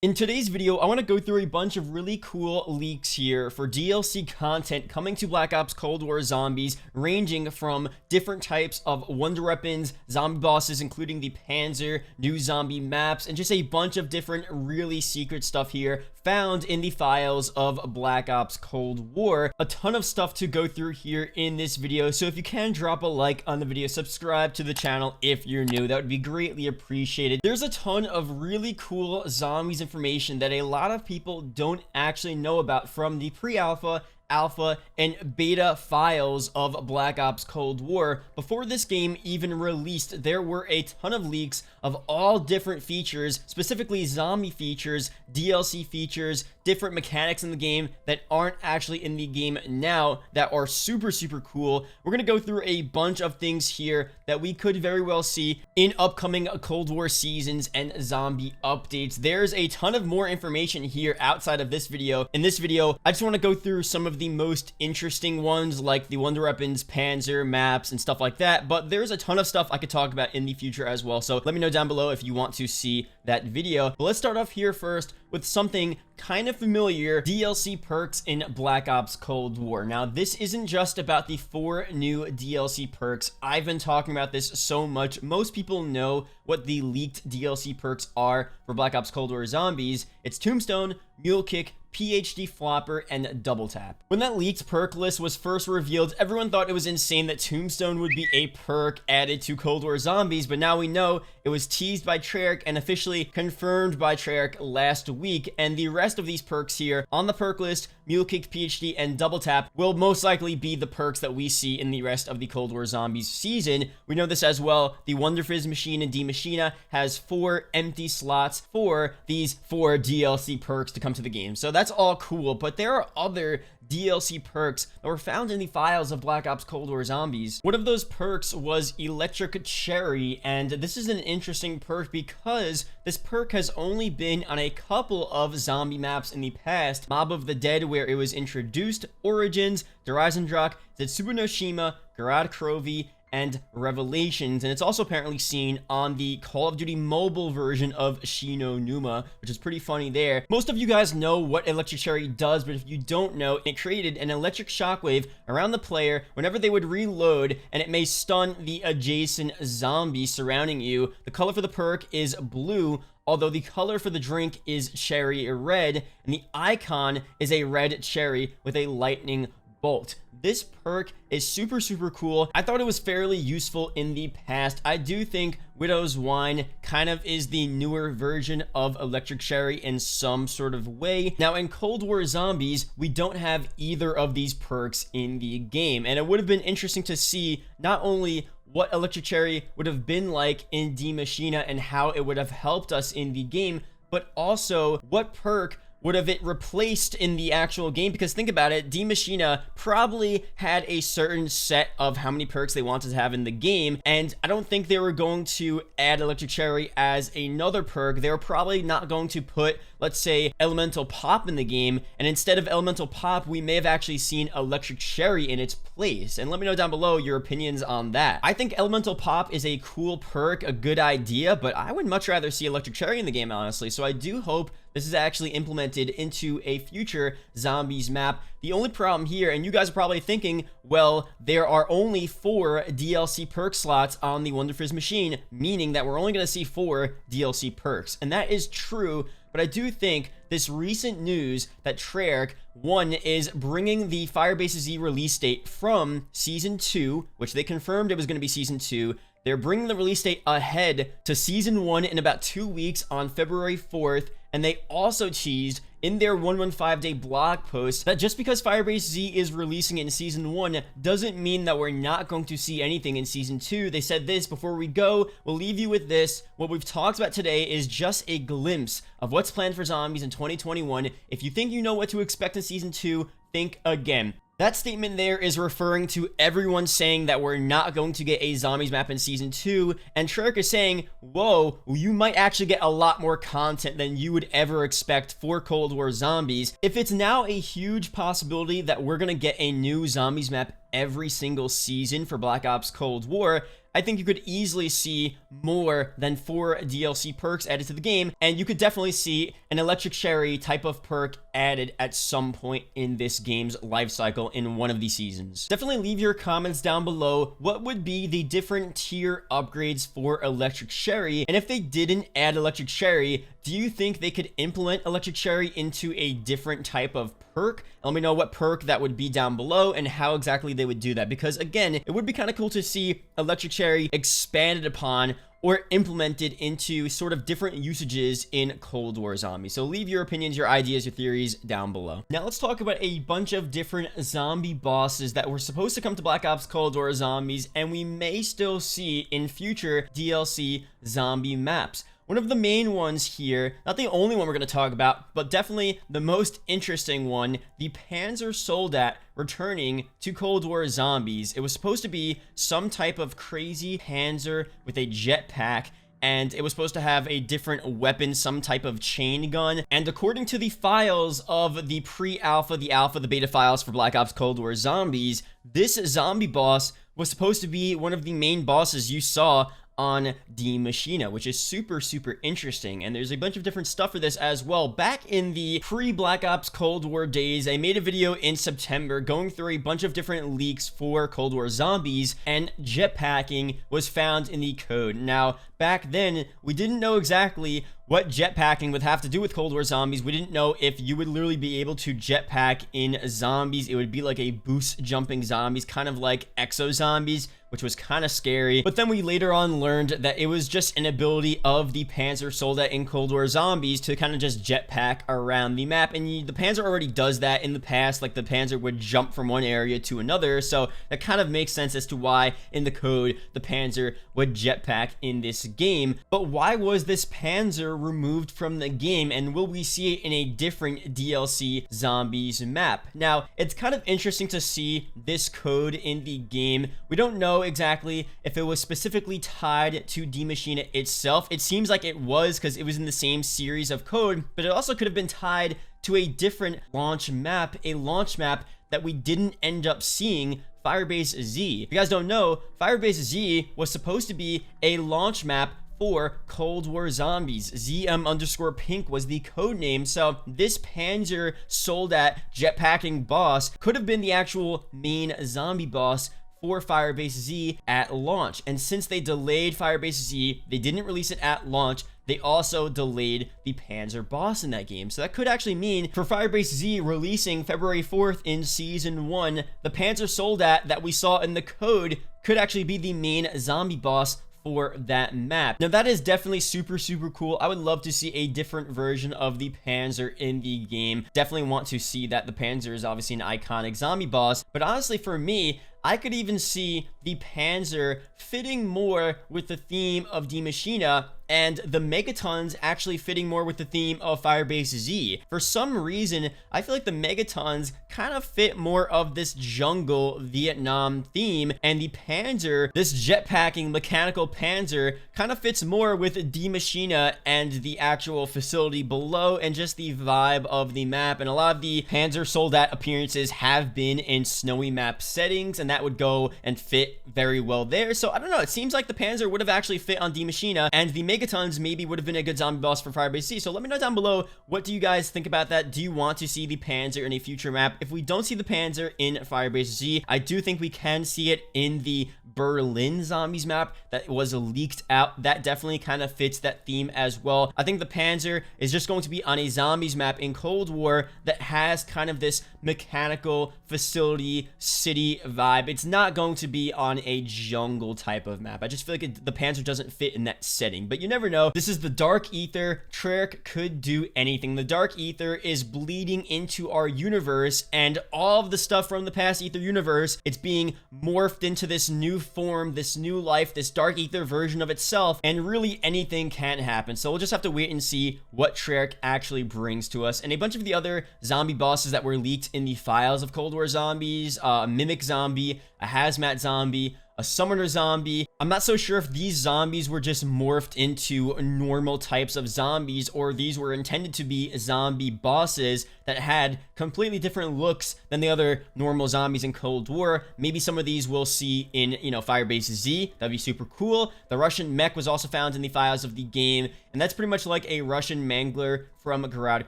In today's video, I want to go through a bunch of really cool leaks here for DLC content coming to Black Ops Cold War Zombies, ranging from different types of wonder weapons, zombie bosses, including the Panzer, new zombie maps, and just a bunch of different really secret stuff here found in the files of Black Ops Cold War. A ton of stuff to go through here in this video, so if you can drop a like on the video, subscribe to the channel if you're new, that would be greatly appreciated. There's a ton of really cool zombies information that a lot of people don't actually know about from the pre-alpha, alpha, and beta files of Black Ops Cold War. Before this game even released, there were a ton of leaks of all different features, specifically zombie features, DLC features, different mechanics in the game that aren't actually in the game now that are super cool. We're gonna go through a bunch of things here that we could very well see in upcoming Cold War seasons and zombie updates. There's a ton of more information here outside of this video. In this video, I just want to go through some of the most interesting ones, like the wonder weapons, Panzer, maps, and stuff like that, but there's a ton of stuff I could talk about in the future as well, so let me know down below if you want to see that video. But let's start off here first with something kind of familiar: DLC perks in Black Ops Cold War. Now, this isn't just about the 4 new DLC perks. I've been talking about this so much. Most people know what the leaked DLC perks are for Black Ops Cold War Zombies. It's Tombstone, Mule Kick, PhD Flopper, and Double Tap. When that leaked perk list was first revealed, everyone thought it was insane that Tombstone would be a perk added to Cold War Zombies, but now we know it was teased by Treyarch and officially confirmed by Treyarch last week, and the rest of these perks here on the perk list, Mule Kick, PhD, and Double Tap, will most likely be the perks that we see in the rest of the Cold War Zombies season. We know this as well. The Wonder Fizz machine in D Machina has 4 empty slots for these 4 DLC perks to come to the game, so that's all cool, but there are other DLC perks that were found in the files of Black Ops Cold War Zombies. One of those perks was Electric Cherry, and this is an interesting perk because this perk has only been on a couple of zombie maps in the past: Mob of the Dead, where it was introduced, Origins, Drak, Zetsubanoshima, Garad Krovi, and Revelations, and it's also apparently seen on the Call of Duty mobile version of Shino Numa, which is pretty funny there. Most of you guys know what Electric Cherry does, but if you don't know, it created an electric shockwave around the player whenever they would reload, and it may stun the adjacent zombie surrounding you. The color for the perk is blue, although the color for the drink is cherry red, and the icon is a red cherry with a lightning bolt. This perk is super cool. I thought it was fairly useful in the past. I do think Widow's Wine kind of is the newer version of Electric Cherry in some sort of way. Now, in Cold War Zombies, we don't have either of these perks in the game, and it would have been interesting to see not only what Electric Cherry would have been like in D Machina and how it would have helped us in the game, but also what perk would have it replaced in the actual game. Because think about it, D Machina probably had a certain set of how many perks they wanted to have in the game, and I don't think they were going to add Electric Cherry as another perk. They were probably not going to put, let's say, Elemental Pop in the game, and instead of Elemental Pop, we may have actually seen Electric Cherry in its place. And let me know down below your opinions on that. I think Elemental Pop is a cool perk, a good idea, but I would much rather see Electric Cherry in the game, honestly. So I do hope this is actually implemented into a future Zombies map. The only problem here, and you guys are probably thinking, well, there are only 4 DLC perk slots on the Wonder Fizz machine, meaning that we're only going to see 4 DLC perks. And that is true, but I do think this recent news that Treyarch, one, is bringing the Firebase Z release date from Season 2, which they confirmed it was going to be Season 2. They're bringing the release date ahead to Season 1 in about 2 weeks on February 4th, and they also teased in their 115-day blog post that just because Firebase Z is releasing it in Season 1 doesn't mean that we're not going to see anything in Season 2. They said this: before we go, we'll leave you with this. What we've talked about today is just a glimpse of what's planned for Zombies in 2021. If you think you know what to expect in Season 2, think again. That statement there is referring to everyone saying that we're not going to get a Zombies map in Season 2, and Treyarch is saying, whoa, you might actually get a lot more content than you would ever expect for Cold War Zombies. If it's now a huge possibility that we're gonna get a new Zombies map every single season for Black Ops Cold War, I think you could easily see more than 4 DLC perks added to the game, and you could definitely see an Electric Sherry type of perk added at some point in this game's life cycle in one of these seasons. Definitely leave your comments down below. What would be the different tier upgrades for Electric Sherry? And if they didn't add Electric Sherry, do you think they could implement Electric Sherry into a different type of perk? Let me know what perk that would be down below and how exactly they would do that, because again, it would be kind of cool to see Electric Sherry expanded upon or implemented into sort of different usages in Cold War Zombies. So leave your opinions, your ideas, your theories down below. Now let's talk about a bunch of different zombie bosses that were supposed to come to Black Ops Cold War Zombies and we may still see in future DLC zombie maps. One of the main ones here, not the only one we're going to talk about, but definitely the most interesting one, the Panzer Soldat returning to Cold War Zombies. It was supposed to be some type of crazy Panzer with a jetpack, and it was supposed to have a different weapon, some type of chain gun. And according to the files of the pre-alpha, the alpha, the beta files for Black Ops Cold War Zombies, this zombie boss was supposed to be one of the main bosses you saw on Die Maschine, which is super interesting, and there's a bunch of different stuff for this as well. Back in the pre-Black Ops Cold War days, I made a video in September going through a bunch of different leaks for Cold War Zombies, and jetpacking was found in the code. Now, back then, we didn't know exactly what jetpacking would have to do with Cold War Zombies. We didn't know if you would literally be able to jetpack in zombies. It would be like a boost jumping zombies, kind of like exo zombies, which was kind of scary. But then we later on learned that it was just an ability of the Panzer Soldat in Cold War Zombies to kind of just jetpack around the map. And the Panzer already does that in the past, like the Panzer would jump from one area to another. So that kind of makes sense as to why in the code the Panzer would jetpack in this game. But why was this Panzer removed from the game, and will we see it in a different DLC Zombies map? Now, it's kind of interesting to see this code in the game. We don't know exactly if it was specifically tied to Die Maschine itself. It seems like it was, because it was in the same series of code, but it also could have been tied to a different launch map, a launch map that we didn't end up seeing, Firebase Z. If you guys don't know, Firebase Z was supposed to be a launch map for Cold War Zombies. ZM_pink was the code name, so this Panzer Soldat jetpacking boss could have been the actual main zombie boss for Firebase Z at launch. And since they delayed Firebase Z, they didn't release it at launch, they also delayed the Panzer boss in that game. So that could actually mean for Firebase Z releasing February 4th in Season 1, the Panzer Soldat that we saw in the code could actually be the main zombie boss for that map. Now that is definitely super cool. I would love to see a different version of the Panzer in the game. Definitely want to see that. The Panzer is obviously an iconic zombie boss, but honestly for me, I could even see the Panzer fitting more with the theme of Die Maschine, and the Megatons actually fitting more with the theme of Firebase Z. For some reason, I feel like the Megatons kind of fit more of this jungle Vietnam theme, and the Panzer, this jetpacking mechanical Panzer, kind of fits more with Die Maschine and the actual facility below, and just the vibe of the map. And a lot of the Panzer Soldat appearances have been in snowy map settings, and that would go and fit very well there. So I don't know, it seems like the Panzer would have actually fit on Die Maschine, and the Megatons maybe would have been a good zombie boss for Firebase Z. So let me know down below, what do you guys think about that? Do you want to see the Panzer in a future map? If we don't see the Panzer in Firebase Z, I do think we can see it in the Berlin Zombies map that was leaked out. That definitely kind of fits that theme as well. I think the Panzer is just going to be on a zombies map in Cold War that has kind of this mechanical facility city vibe. It's not going to be on a jungle type of map. I just feel like the Panzer doesn't fit in that setting, but you never know. This is the Dark Ether. Treyarch could do anything. The Dark Ether is bleeding into our universe, and all of the stuff from the past Ether universe, it's being morphed into this new form, this new life, this Dark Ether version of itself, and really anything can happen. So we'll just have to wait and see what Treyarch actually brings to us. And a bunch of the other zombie bosses that were leaked in the files of Cold War Zombies, Mimic Zombie, a Hazmat Zombie, a summoner zombie. I'm not so sure if these zombies were just morphed into normal types of zombies, or these were intended to be zombie bosses that had completely different looks than the other normal zombies in Cold War. Maybe some of these we'll see in, Firebase Z. That'd be super cool. The Russian mech was also found in the files of the game, and that's pretty much like a Russian mangler from Garad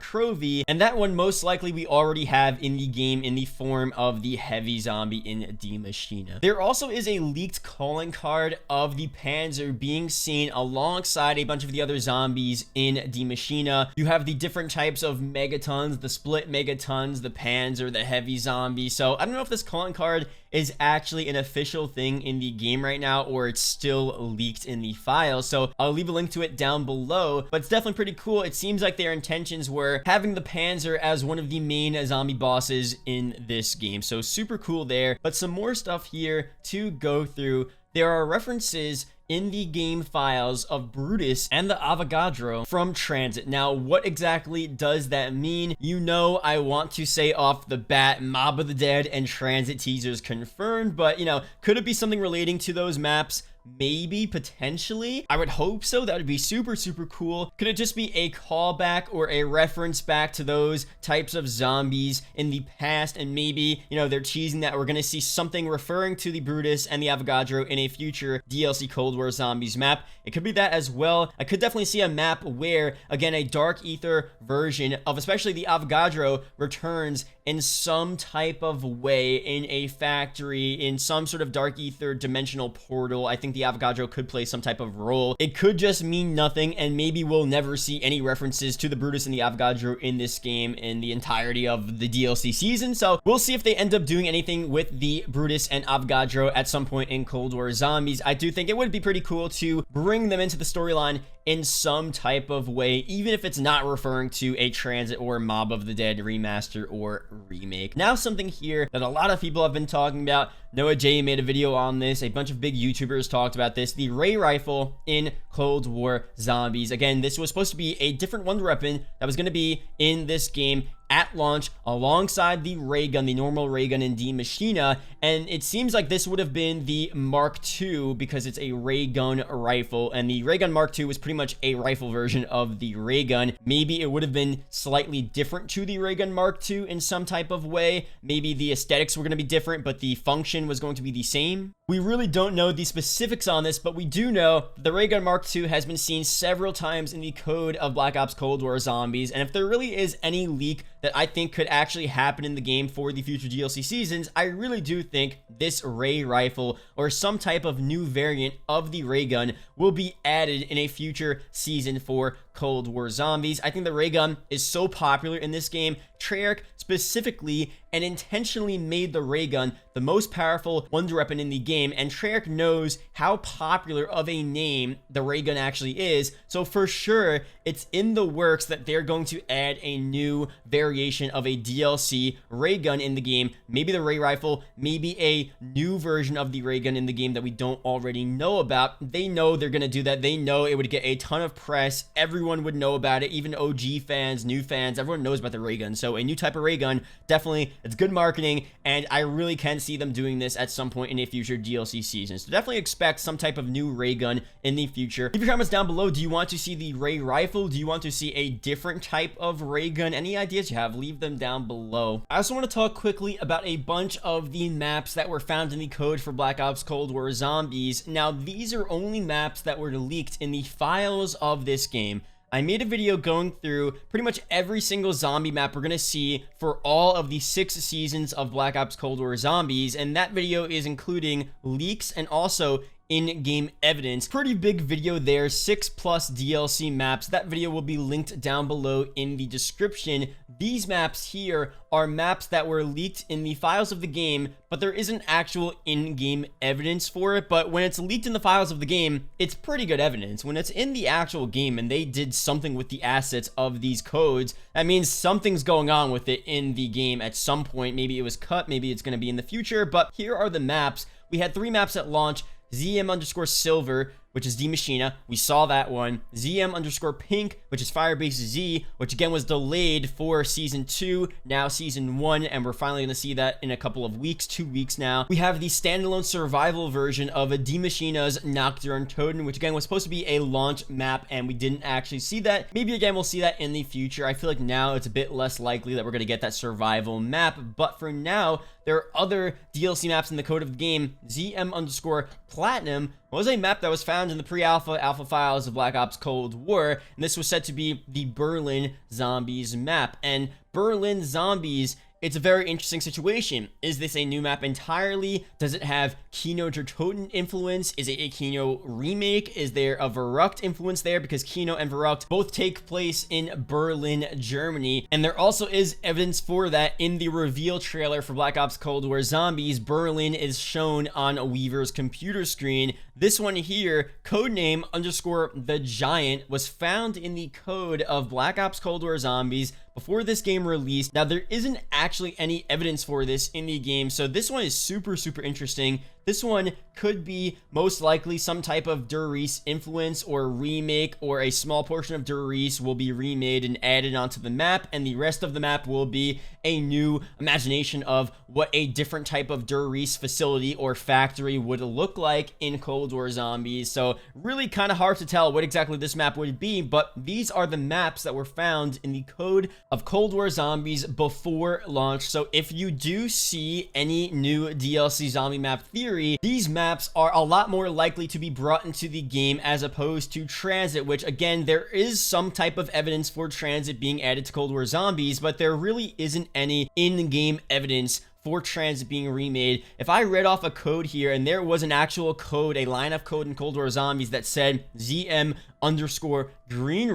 Krovy, and that one most likely we already have in the game in the form of the heavy zombie in Die Maschine. There also is a leaked calling card of the Panzer being seen alongside a bunch of the other zombies in Die Maschine. You have the different types of megatons, the split megatons, the Panzer, the heavy zombie. So I don't know if this calling card is actually an official thing in the game right now, or it's still leaked in the file. So I'll leave a link to it down below, but it's definitely pretty cool. It seems like their intentions were having the Panzer as one of the main zombie bosses in this game. So super cool there, but some more stuff here to go through. There are references in the game files of Brutus and the Avogadro from Transit. Now, what exactly does that mean? I want to say off the bat, Mob of the Dead and Transit teasers confirmed, but could it be something relating to those maps? Maybe, potentially. I would hope so. That would be super, super cool. Could it just be a callback or a reference back to those types of zombies in the past? And maybe, they're teasing that we're going to see something referring to the Brutus and the Avogadro in a future DLC Cold War Zombies map. It could be that as well. I could definitely see a map where, again, a Dark Ether version of especially the Avogadro returns in some type of way in a factory, in some sort of Dark Ether dimensional portal. I think the Avogadro could play some type of role. It could just mean nothing, and maybe we'll never see any references to the Brutus and the Avogadro in this game in the entirety of the DLC season. So we'll see if they end up doing anything with the Brutus and Avogadro at some point in Cold War Zombies. I do think it would be pretty cool to bring them into the storyline in some type of way, even if it's not referring to a Transit or Mob of the Dead remaster or remake. Now, something here that a lot of people have been talking about. Noah J made a video on this. A bunch of big YouTubers talked about this. The Ray Rifle in Cold War Zombies. Again, this was supposed to be a different wonder weapon that was going to be in this game at launch alongside the ray gun, the normal ray gun in Die Maschine, and it seems like this would have been the Mark II because it's a ray gun rifle, and the ray gun Mark II was pretty much a rifle version of the ray gun. Maybe it would have been slightly different to the ray gun Mark II in some type of way. Maybe the aesthetics were going to be different, but the function was going to be the same. We really don't know the specifics on this, but we do know the ray gun Mark II has been seen several times in the code of Black Ops Cold War Zombies, and if there really is any leak that I think could actually happen in the game for the future DLC seasons, I really do think this ray rifle or some type of new variant of the ray gun will be added in a future season for Cold War Zombies. I think the ray gun is so popular in this game. Treyarch specifically and intentionally made the ray gun the most powerful wonder weapon in the game, and Treyarch knows how popular of a name the ray gun actually is, so for sure it's in the works that they're going to add a new variation of a DLC ray gun in the game. Maybe the ray rifle, maybe a new version of the ray gun in the game that we don't already know about. They know they're going to do that. They know it would get a ton of press. Everyone would know about it, even OG fans, new fans, everyone knows about the ray gun. So a new type of ray gun, definitely, it's good marketing, and I really can see them doing this at some point in a future DLC season. So definitely expect some type of new ray gun in the future. Leave your comments down below. Do you want to see the ray rifle? Do you want to see a different type of ray gun? Any ideas you have, leave them down below. I also want to talk quickly about a bunch of the maps that were found in the code for Black Ops Cold War Zombies. Now, these are only maps that were leaked in the files of this game. I made a video going through pretty much every single zombie map we're going to see for all of the 6 seasons of Black Ops Cold War Zombies, and that video is including leaks and also in-game evidence. Pretty big video there, 6+ DLC maps. That video will be linked down below in the description. These maps here are maps that were leaked in the files of the game, but there isn't actual in-game evidence for it. But when it's leaked in the files of the game, it's pretty good evidence. When it's in the actual game and they did something with the assets of these codes, that means something's going on with it in the game at some point. Maybe it was cut, maybe it's going to be in the future, but here are the maps. We had 3 maps at launch. ZM_Silver, which is D Machina. We saw that one. ZM_Pink, which is Firebase Z, which again was delayed for season 2, now season 1, and we're finally going to see that in a couple of weeks, 2 weeks now. We have the standalone survival version of D Machina's Nocturne Totem, which again was supposed to be a launch map, and we didn't actually see that. Maybe again we'll see that in the future. I feel like now it's a bit less likely that we're going to get that survival map, but for now, there are other DLC maps in the code of the game. ZM_Platinum was a map that was found in the pre-alpha alpha files of Black Ops Cold War, and this was said to be the Berlin Zombies map. And Berlin Zombies, it's a very interesting situation. Is this a new map entirely? Does it have Kino Toten influence? Is it a Kino remake? Is there a Verruckt influence there? Because Kino and Verruckt both take place in Berlin, Germany. And there also is evidence for that in the reveal trailer for Black Ops Cold War Zombies. Berlin is shown on Weaver's computer screen. This one here, codename _The Giant, was found in the code of Black Ops Cold War Zombies before this game released. Now, there isn't actually any evidence for this in the game, so this one is super interesting. This one could be most likely some type of Der Riese influence or remake, or a small portion of Der Riese will be remade and added onto the map, and the rest of the map will be a new imagination of what a different type of Der Riese facility or factory would look like in Cold War Zombies. So really kind of hard to tell what exactly this map would be, but these are the maps that were found in the code of Cold War Zombies before launch. So if you do see any new DLC zombie map theory, these maps are a lot more likely to be brought into the game as opposed to Transit, which again, there is some type of evidence for Transit being added to Cold War Zombies, but there really isn't any in-game evidence for Transit being remade. If I read off a code here and there was an actual code, a line of code in Cold War Zombies that said ZM_Green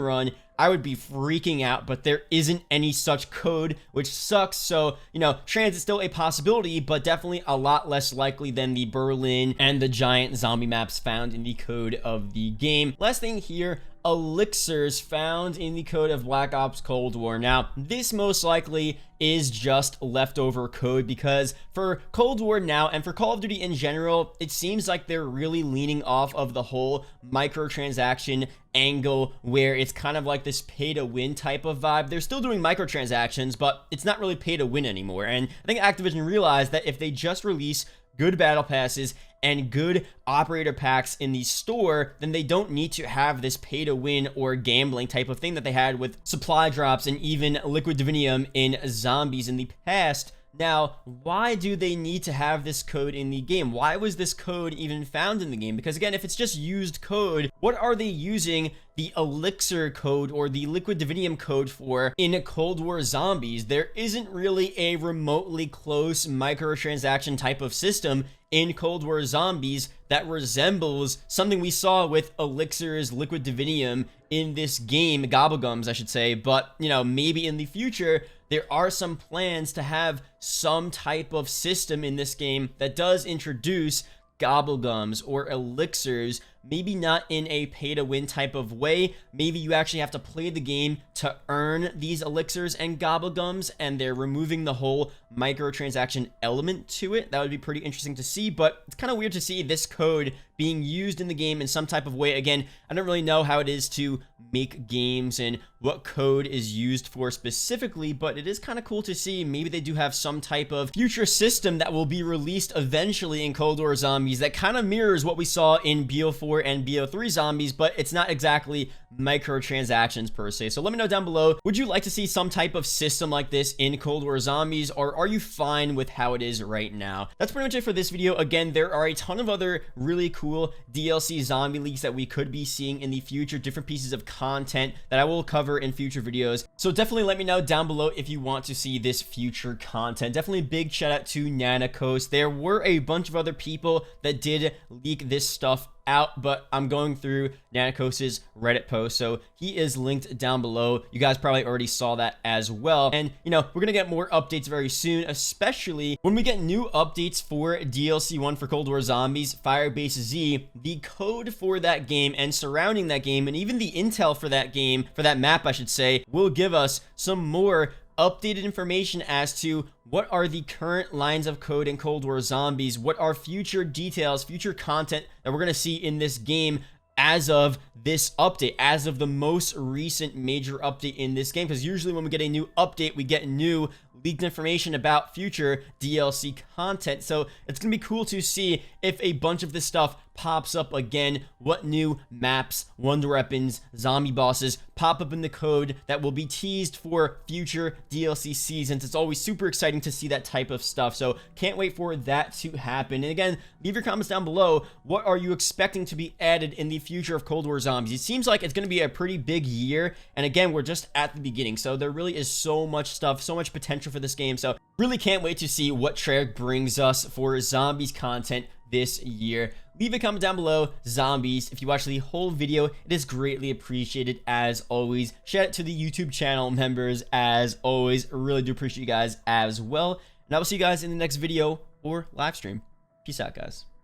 Run, I would be freaking out, but there isn't any such code, which sucks. So, you know, Transit's still a possibility, but definitely a lot less likely than the Berlin and the Giant zombie maps found in the code of the game. Last thing here, elixirs found in the code of Black Ops Cold War. Now, this most likely is just leftover code, because for Cold War now and for Call of Duty in general, it seems like they're really leaning off of the whole microtransaction angle, where it's kind of like this pay to win type of vibe. They're still doing microtransactions, but it's not really pay to win anymore. And I think Activision realized that if they just release good battle passes and good operator packs in the store, then they don't need to have this pay to win or gambling type of thing that they had with supply drops and even liquid divinium in Zombies in the past. Now, why do they need to have this code in the game? Why was this code even found in the game? Because again, if it's just used code, what are they using the elixir code or the liquid divinium code for in Cold War Zombies? There isn't really a remotely close microtransaction type of system in Cold War Zombies that resembles something we saw with elixirs, liquid divinium in this game, Gobblegums, I should say. But, you know, maybe in the future, there are some plans to have some type of system in this game that does introduce Gobblegums or elixirs, maybe not in a pay-to-win type of way. Maybe you actually have to play the game to earn these elixirs and Gobblegums, and they're removing the whole microtransaction element to it. That would be pretty interesting to see, but it's kind of weird to see this code being used in the game in some type of way. Again, I don't really know how it is to make games and what code is used for specifically, but it is kind of cool to see. Maybe they do have some type of future system that will be released eventually in Cold War Zombies that kind of mirrors what we saw in BO4 and BO3 Zombies, but it's not exactly microtransactions per se. So let me know down below, would you like to see some type of system like this in Cold War Zombies, or are you fine with how it is right now? That's pretty much it for this video. Again, there are a ton of other really cool DLC zombie leaks that we could be seeing in the future, different pieces of content that I will cover in future videos. So definitely let me know down below if you want to see this future content. Definitely big shout out to Nanikos. There were a bunch of other people that did leak this stuff out, but I'm going through Nanikos's Reddit post, so he is linked down below. You guys probably already saw that as well. And you know, we're gonna get more updates very soon, especially when we get new updates for DLC 1 for Cold War Zombies, Firebase Z. The code for that game and surrounding that game, and even the intel for that game, for that map I should say, will give us some more updated information as to what are the current lines of code in Cold War Zombies, what are future details, future content that we're going to see in this game as of this update, as of the most recent major update in this game, because usually when we get a new update, we get new leaked information about future DLC content. So it's gonna be cool to see if a bunch of this stuff pops up again, what new maps, wonder weapons, zombie bosses pop up in the code that will be teased for future DLC seasons. It's always super exciting to see that type of stuff, so can't wait for that to happen. And again, leave your comments down below. What are you expecting to be added in the future of Cold War Zombies? It seems like it's going to be a pretty big year, and again, we're just at the beginning, so there really is so much stuff, so much potential for this game, so really can't wait to see what Treyarch brings us for zombies content this year. Leave a comment down below, zombies. If you watch the whole video, it is greatly appreciated as always. Shout out to the YouTube channel members as always. Really do appreciate you guys as well. And I will see you guys in the next video or live stream. Peace out, guys.